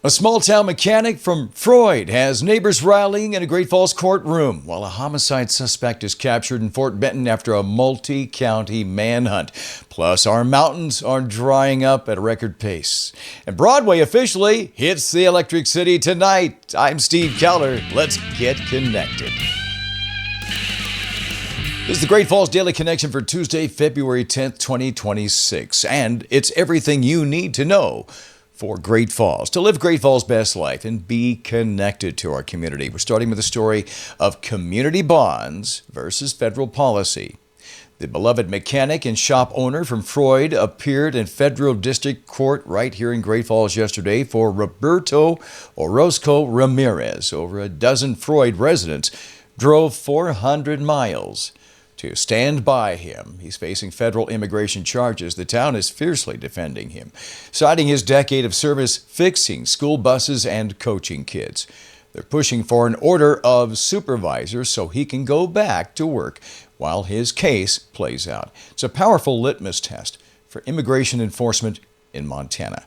A small-town mechanic from Froid has neighbors rallying in a Great Falls courtroom while a homicide suspect is captured in Fort Benton after a multi-county manhunt. Plus, our mountains are drying up at a record pace. And Broadway officially hits the Electric City tonight. I'm Steve Keller. Let's get connected. This is the Great Falls Daily Connection for Tuesday, February 10th, 2026. And it's everything you need to know for Great Falls, to live Great Falls' best life and be connected to our community. We're starting with the story of community bonds versus federal policy. The beloved mechanic and shop owner from Froid appeared in federal district court right here in Great Falls yesterday for Roberto Orozco Ramirez. Over a dozen Froid residents drove 400 miles to stand by him. He's facing federal immigration charges. The town is fiercely defending him, citing his decade of service fixing school buses and coaching kids. They're pushing for an order of supervisors so he can go back to work while his case plays out. It's a powerful litmus test for immigration enforcement in Montana.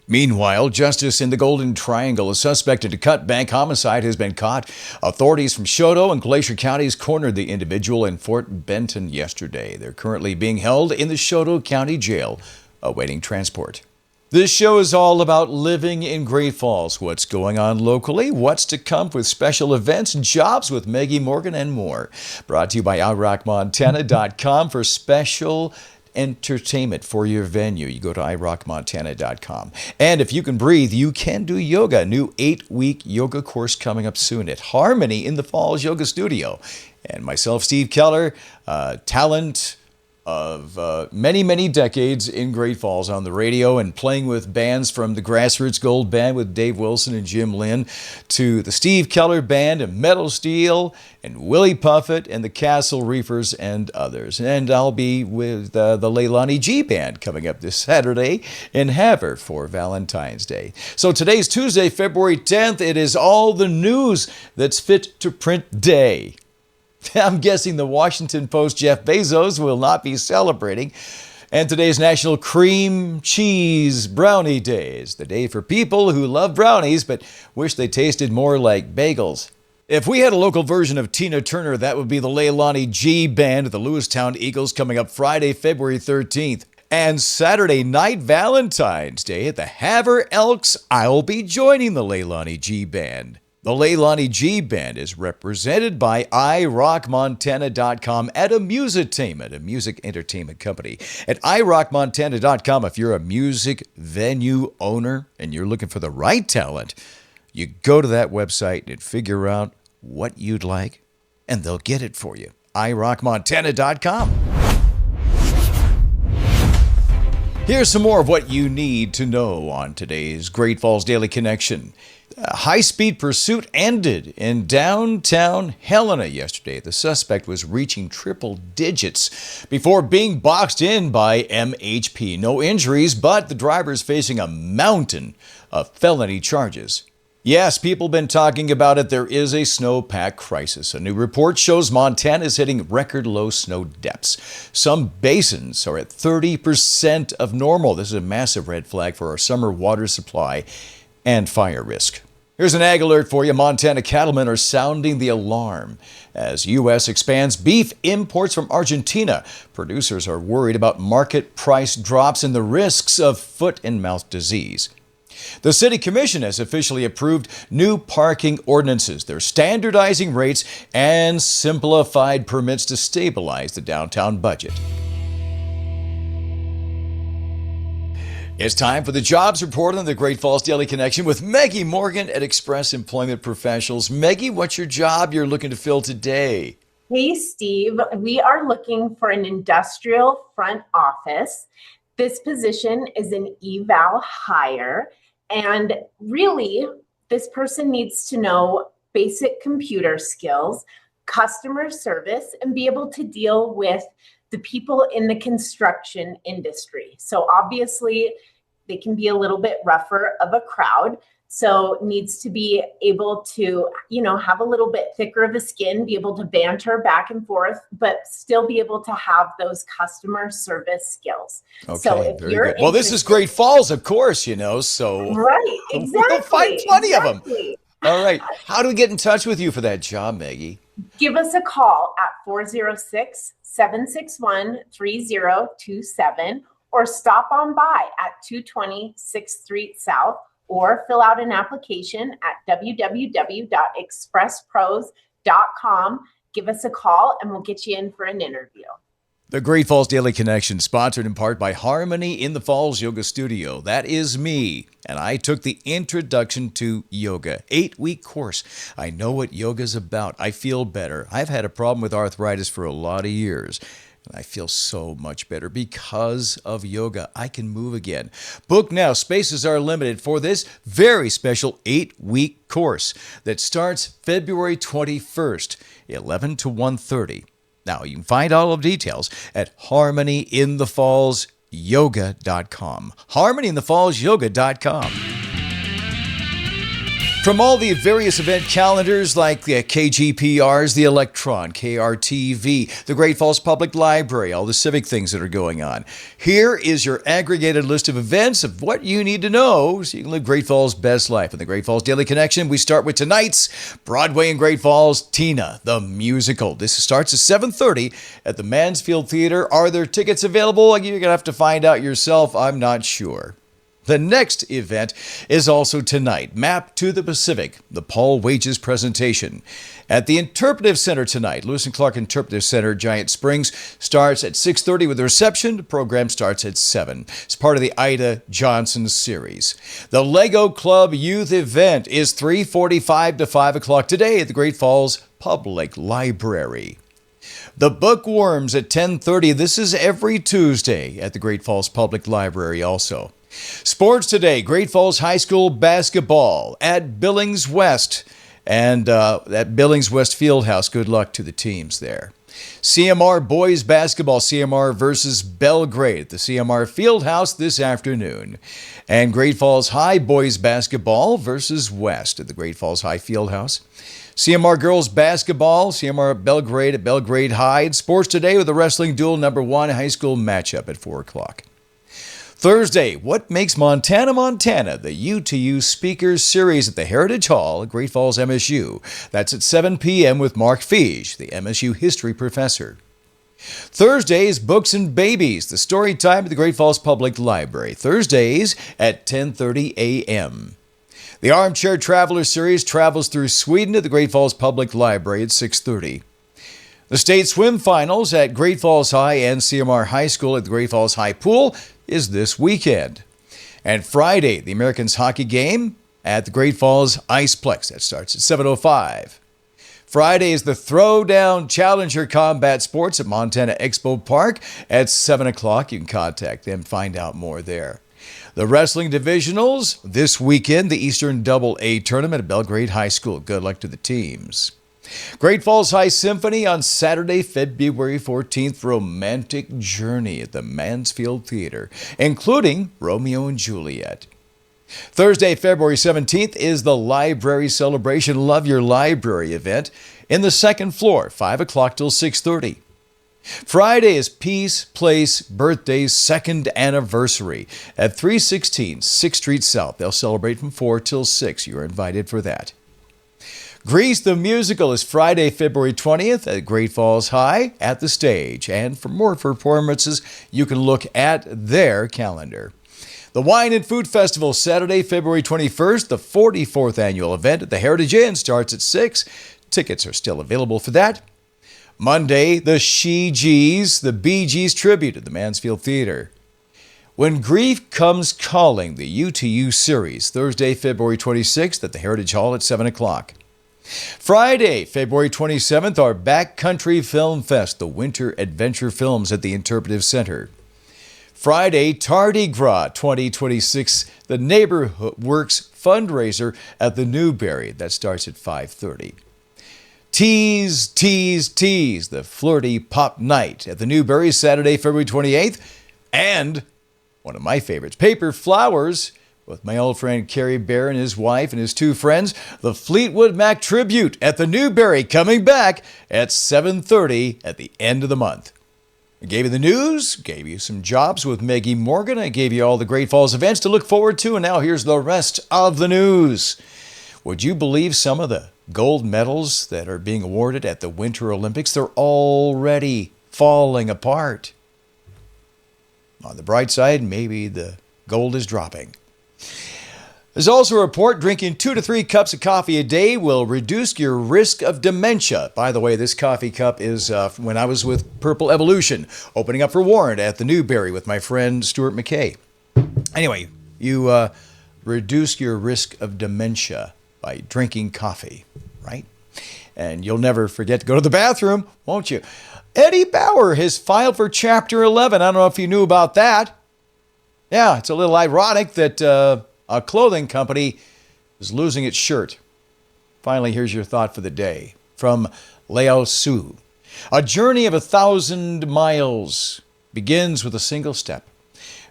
Meanwhile, justice in the Golden Triangle. A suspect in a cut-bank homicide has been caught. Authorities from Choteau and Glacier counties cornered the individual in Fort Benton yesterday. They're currently being held in the Choteau County Jail, awaiting transport. This show is all about living in Great Falls, what's going on locally, what's to come with special events, jobs with Maggie Morgan, and more. Brought to you by iRockMontana.com for special entertainment for your venue. You go to iRockMontana.com. And if you can breathe, you can do yoga. New 8-week yoga course coming up soon at Harmony in the Falls Yoga Studio. And myself, Steve Keller, talent of many decades in Great Falls on the radio and playing with bands from the Grassroots Gold Band with Dave Wilson and Jim Lynn to the Steve Keller Band and Metal Steel and Willie Puffett and the Castle Reefers and others. And I'll be with the Leilani G Band coming up this Saturday in Havre for Valentine's Day. So today's Tuesday, February 10th. It is all the news that's fit to print day. I'm guessing the Washington Post Jeff Bezos will not be celebrating. And today's National Cream Cheese Brownie Day is the day for people who love brownies but wish they tasted more like bagels. If we had a local version of Tina Turner, that would be the Leilani G Band of the Lewistown Eagles coming up Friday, February 13th. And Saturday night, Valentine's Day at the Havre Elks, I'll be joining the Leilani G Band. The Leilani G Band is represented by iRockMontana.com at a musitainment, a music entertainment company. At iRockMontana.com, if you're a music venue owner and you're looking for the right talent, you go to that website and figure out what you'd like, and they'll get it for you. iRockMontana.com. Here's some more of what you need to know on today's Great Falls Daily Connection. A high-speed pursuit ended in downtown Helena yesterday. The suspect was reaching triple digits before being boxed in by MHP. No injuries, but the driver is facing a mountain of felony charges. Yes, people have been talking about it. There is a snowpack crisis. A new report shows Montana is hitting record low snow depths. Some basins are at 30% of normal. This is a massive red flag for our summer water supply and fire risk. Here's an ag alert for you. Montana cattlemen are sounding the alarm as U.S. expands beef imports from Argentina. Producers are worried about market price drops and the risks of foot and mouth disease. The City Commission has officially approved new parking ordinances. They're standardizing rates and simplified permits to stabilize the downtown budget. It's time for the Jobs Report on the Great Falls Daily Connection with Maggie Morgan at Express Employment Professionals. Maggie, what's your job you're looking to fill today? Hey, Steve. We are looking for an industrial front office. This position is an eval hire. And really, this person needs to know basic computer skills, customer service, and be able to deal with the people in the construction industry. So obviously, They can be a little bit rougher of a crowd. So needs to be able to, have a little bit thicker of a skin, be able to banter back and forth, but still be able to have those customer service skills. Okay, so if very you're good. Well, this is Great Falls, of course, so right, exactly, we'll find plenty of them. Exactly. All right. How do we get in touch with you for that job, Maggie? Give us a call at 406-761-3027 or stop on by at 220 6th Street South, or fill out an application at www.expresspros.com. Give us a call and we'll get you in for an interview. The Great Falls Daily Connection, sponsored in part by Harmony in the Falls Yoga Studio. That is me, and I took the Introduction to Yoga 8-week course. I know what yoga's about. I feel better. I've had a problem with arthritis for a lot of years, and I feel so much better because of yoga. I can move again. Book now. Spaces are limited for this very special 8-week course that starts February 21st, 11 to 1:30. Now, you can find all of the details at harmonyinthefallsyoga.com. harmonyinthefallsyoga.com. From all the various event calendars like the KGPRs, the Electron, KRTV, the Great Falls Public Library, all the civic things that are going on. Here is your aggregated list of events of what you need to know so you can live Great Falls' best life. In the Great Falls Daily Connection, we start with tonight's Broadway in Great Falls, Tina, the musical. This starts at 7:30 at the Mansfield Theater. Are there tickets available? You're going to have to find out yourself. I'm not sure. The next event is also tonight, Map to the Pacific, the Paul Wages presentation. At the Interpretive Center tonight, Lewis and Clark Interpretive Center, Giant Springs, starts at 6:30 with a reception. The program starts at 7. It's part of the Ida Johnson series. The Lego Club Youth event is 3:45 to 5 o'clock today at the Great Falls Public Library. The Bookworms at 10:30. This is every Tuesday at the Great Falls Public Library also. Sports today, Great Falls High School basketball at Billings West and at Billings West Fieldhouse. Good luck to the teams there. CMR boys basketball, CMR versus Belgrade at the CMR Fieldhouse this afternoon. And Great Falls High boys basketball versus West at the Great Falls High Fieldhouse. CMR girls basketball, CMR Belgrade at Belgrade High. Sports today with the wrestling duel number 1 high school matchup at 4 o'clock. Thursday, What Makes Montana, Montana? The U2U Speakers Series at the Heritage Hall at Great Falls MSU. That's at 7 p.m. with Mark Feige, the MSU history professor. Thursdays, Books and Babies, the story time at the Great Falls Public Library. Thursdays at 10:30 a.m. The Armchair Traveler Series travels through Sweden at the Great Falls Public Library at 6:30. The state swim finals at Great Falls High and CMR High School at the Great Falls High Pool is this weekend. And Friday, the Americans hockey game at the Great Falls Iceplex. That starts at 7:05. Friday is the Throwdown Challenger Combat Sports at Montana Expo Park at 7 o'clock. You can contact them, find out more there. The wrestling divisionals this weekend, the Eastern Double A Tournament at Belgrade High School. Good luck to the teams. Great Falls High Symphony on Saturday, February 14th, Romantic Journey at the Mansfield Theater, including Romeo and Juliet. Thursday, February 17th is the Library Celebration Love Your Library event in the second floor, 5 o'clock till 6:30. Friday is Peace Place Birthday's second anniversary at 316 6th Street South. They'll celebrate from 4 till 6. You're invited for that. Grease the Musical is Friday, February 20th at Great Falls High at the stage. And for more performances, you can look at their calendar. The Wine and Food Festival, Saturday, February 21st, the 44th annual event at the Heritage Inn, starts at 6. Tickets are still available for that. Monday, the She Gees, the Bee Gees tribute at the Mansfield Theater. When Grief Comes Calling, the U2U series, Thursday, February 26th at the Heritage Hall at 7 o'clock. Friday, February 27th, our Backcountry Film Fest, the Winter Adventure Films at the Interpretive Center. Friday, Tardy Gras 2026, the Neighborhood Works fundraiser at the Newberry. That starts at 5:30. Tease, Tease, Tease, the Flirty Pop Night at the Newberry, Saturday, February 28th. And one of my favorites, Paper Flowers, with my old friend Kerry Bear and his wife and his two friends. The Fleetwood Mac Tribute at the Newberry, coming back at 7:30 at the end of the month. I gave you the news, gave you some jobs with Maggie Morgan. I gave you all the Great Falls events to look forward to, and now here's the rest of the news. Would you believe some of the gold medals that are being awarded at the Winter Olympics? They're already falling apart. On the bright side, maybe the gold is dropping. There's also a report drinking 2 to 3 cups of coffee a day will reduce your risk of dementia. By the way, this coffee cup is when I was with Purple Evolution, opening up for warrant at the Newberry with my friend Stuart McKay. Anyway, you reduce your risk of dementia by drinking coffee, right? And you'll never forget to go to the bathroom, won't you? Eddie Bauer has filed for Chapter 11. I don't know if you knew about that. Yeah, it's a little ironic that a clothing company is losing its shirt. Finally, here's your thought for the day from Lao Tzu. A journey of 1,000 miles begins with a single step.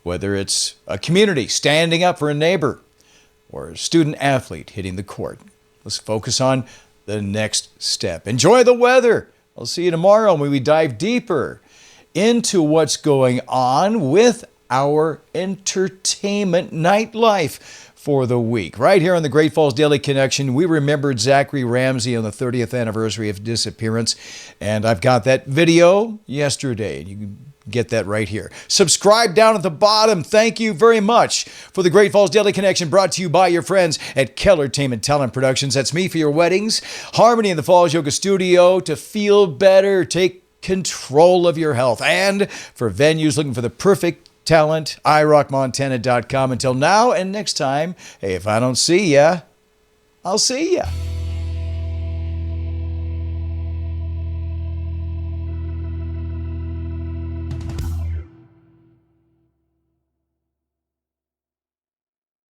Whether it's a community standing up for a neighbor or a student athlete hitting the court, let's focus on the next step. Enjoy the weather. I'll see you tomorrow when we dive deeper into what's going on with our entertainment nightlife for the week. Right here on the Great Falls Daily Connection, we remembered Zachary Ramsey on the 30th anniversary of disappearance, and I've got that video yesterday. You can get that right here. Subscribe down at the bottom. Thank you very much for the Great Falls Daily Connection, brought to you by your friends at Kellertainment Talent Productions. That's me for your weddings. Harmony in the Falls Yoga Studio to feel better, take control of your health. And for venues looking for the perfect talent, iRockMontana.com. Until now and next time, hey, if I don't see ya, I'll see ya.